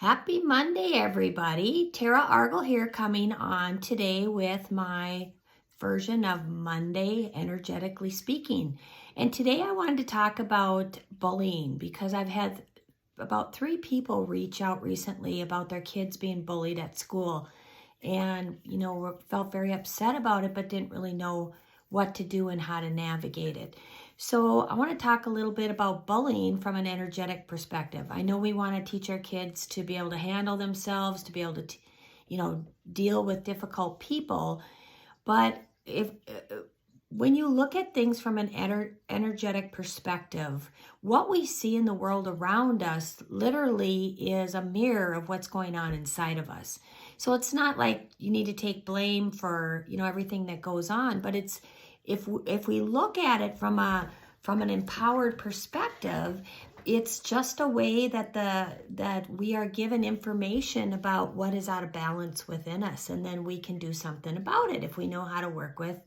Happy Monday, everybody. Tara Argle here, coming on today with my version of Monday Energetically Speaking. And today I wanted to talk about bullying because I've had about 3 people reach out recently about their kids being bullied at school. And, felt very upset about it, but didn't really know what to do and how to navigate it. So I want to talk a little bit about bullying from an energetic perspective. I know we want to teach our kids to be able to handle themselves, to be able to, deal with difficult people. But when you look at things from an energetic perspective, what we see in the world around us literally is a mirror of what's going on inside of us. So it's not like you need to take blame for, everything that goes on, but it's if we look at it from an empowered perspective, it's just a way that we are given information about what is out of balance within us, and then we can do something about it if we know how to work with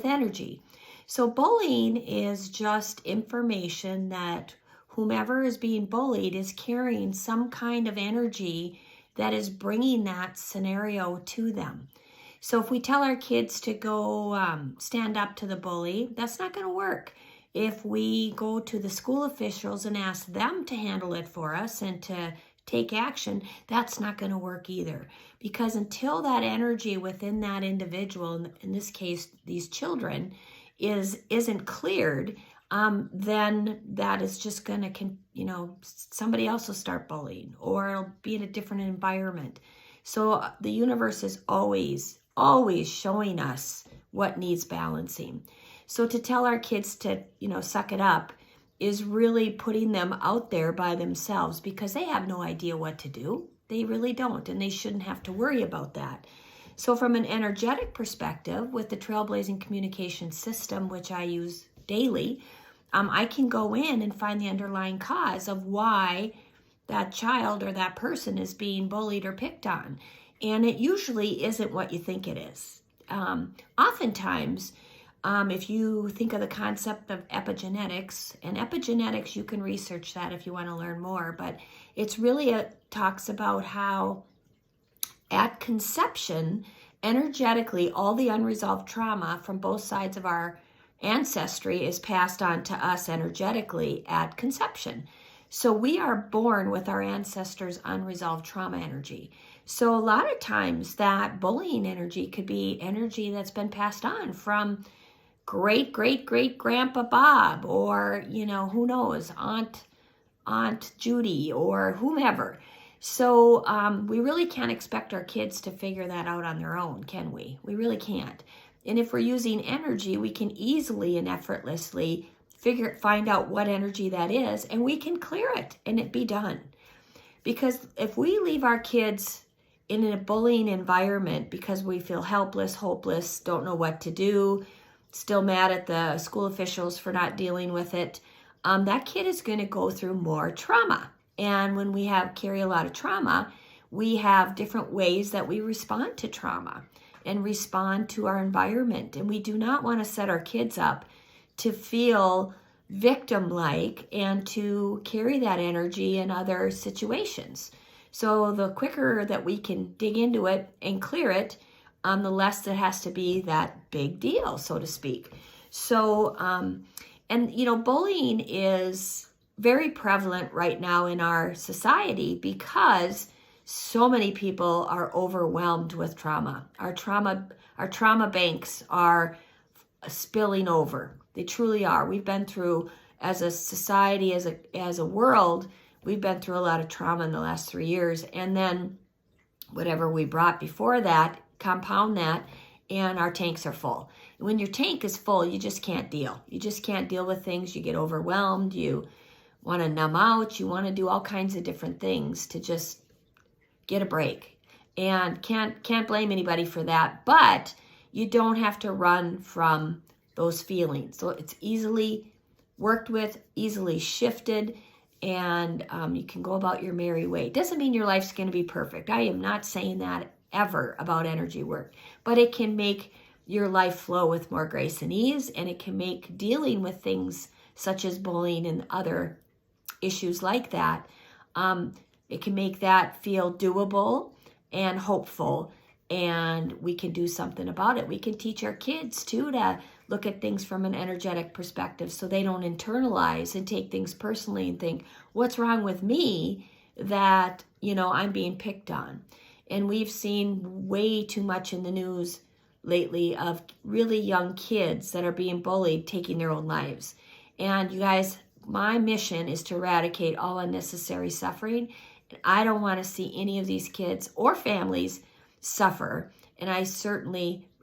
energy. So bullying is just information that whomever is being bullied is carrying some kind of energy that is bringing that scenario to them. So if we tell our kids to go stand up to the bully, that's not going to work. If we go to the school officials and ask them to handle it for us and to take action, that's not going to work either. Because until that energy within that individual, in this case, these children, isn't cleared, then that is just going to, somebody else will start bullying, or it'll be in a different environment. So the universe is always showing us what needs balancing. So to tell our kids to, suck it up is really putting them out there by themselves, because they have no idea what to do. They really don't, and they shouldn't have to worry about that. So from an energetic perspective, with the Trailblazing Communication System, which I use daily, I can go in and find the underlying cause of why that child or that person is being bullied or picked on. And it usually isn't what you think it is. Oftentimes, if you think of the concept of epigenetics, and epigenetics, you can research that if you want to learn more, but it's really talks about how at conception, energetically, all the unresolved trauma from both sides of our ancestry is passed on to us energetically at conception. So we are born with our ancestors' unresolved trauma energy. So a lot of times that bullying energy could be energy that's been passed on from great-great-great-grandpa Bob, or, who knows, Aunt Judy, or whomever. So we really can't expect our kids to figure that out on their own, can we? We really can't. And if we're using energy, we can easily and effortlessly find out what energy that is, and we can clear it and it be done. Because if we leave our kids in a bullying environment because we feel helpless, hopeless, don't know what to do, still mad at the school officials for not dealing with it, that kid is going to go through more trauma. And when we carry a lot of trauma, we have different ways that we respond to trauma and respond to our environment. And we do not want to set our kids up to feel victim-like and to carry that energy in other situations. So the quicker that we can dig into it and clear it, the less it has to be that big deal, so to speak. So, bullying is very prevalent right now in our society because so many people are overwhelmed with trauma. Our trauma banks are spilling over. They truly are. We've been through, as a society, as a world, we've been through a lot of trauma in the last 3 years. And then whatever we brought before that, compound that, and our tanks are full. When your tank is full, you just can't deal. You just can't deal with things. You get overwhelmed. You want to numb out. You want to do all kinds of different things to just get a break. And can't blame anybody for that. But you don't have to run from those feelings. So it's easily worked with, easily shifted, and you can go about your merry way. It doesn't mean your life's going to be perfect. I am not saying that ever about energy work, but it can make your life flow with more grace and ease, and it can make dealing with things such as bullying and other issues like that it can make that feel doable and hopeful, and we can do something about it. We can teach our kids too to look at things from an energetic perspective so they don't internalize and take things personally and think, what's wrong with me that, I'm being picked on. And we've seen way too much in the news lately of really young kids that are being bullied, taking their own lives. And you guys, my mission is to eradicate all unnecessary suffering. And I don't want to see any of these kids or families suffer. And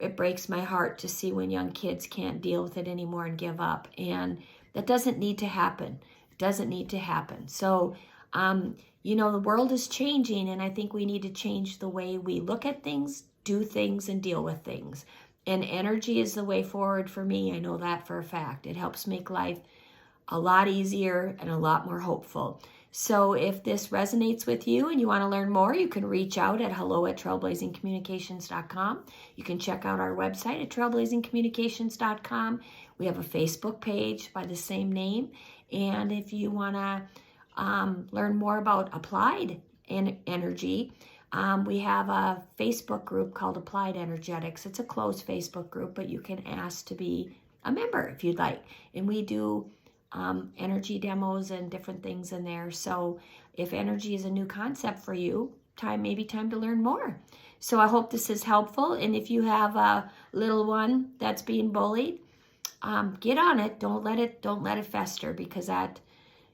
it breaks my heart to see when young kids can't deal with it anymore and give up. And that doesn't need to happen. It doesn't need to happen. So, the world is changing, and I think we need to change the way we look at things, do things, and deal with things. And energy is the way forward for me. I know that for a fact. It helps make life a lot easier and a lot more hopeful. So if this resonates with you and you want to learn more, you can reach out at hello@trailblazingcommunications.com. You can check out our website at trailblazingcommunications.com. We have a Facebook page by the same name. And if you want to learn more about applied energy, we have a Facebook group called Applied Energetics. It's a closed Facebook group, but you can ask to be a member if you'd like. And we do energy demos and different things in there. So if energy is a new concept for you, maybe time to learn more. So I hope this is helpful. And if you have a little one that's being bullied, get on it. Don't let it fester, because that,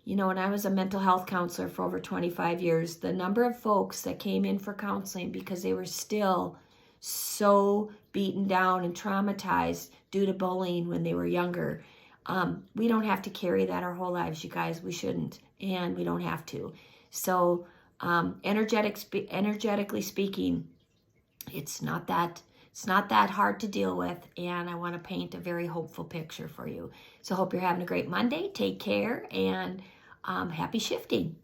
when I was a mental health counselor for over 25 years, the number of folks that came in for counseling because they were still so beaten down and traumatized due to bullying when they were younger. We don't have to carry that our whole lives, you guys. We shouldn't, and we don't have to. So energetically speaking, it's not that hard to deal with, and I want to paint a very hopeful picture for you. So hope you're having a great Monday. Take care, and happy shifting.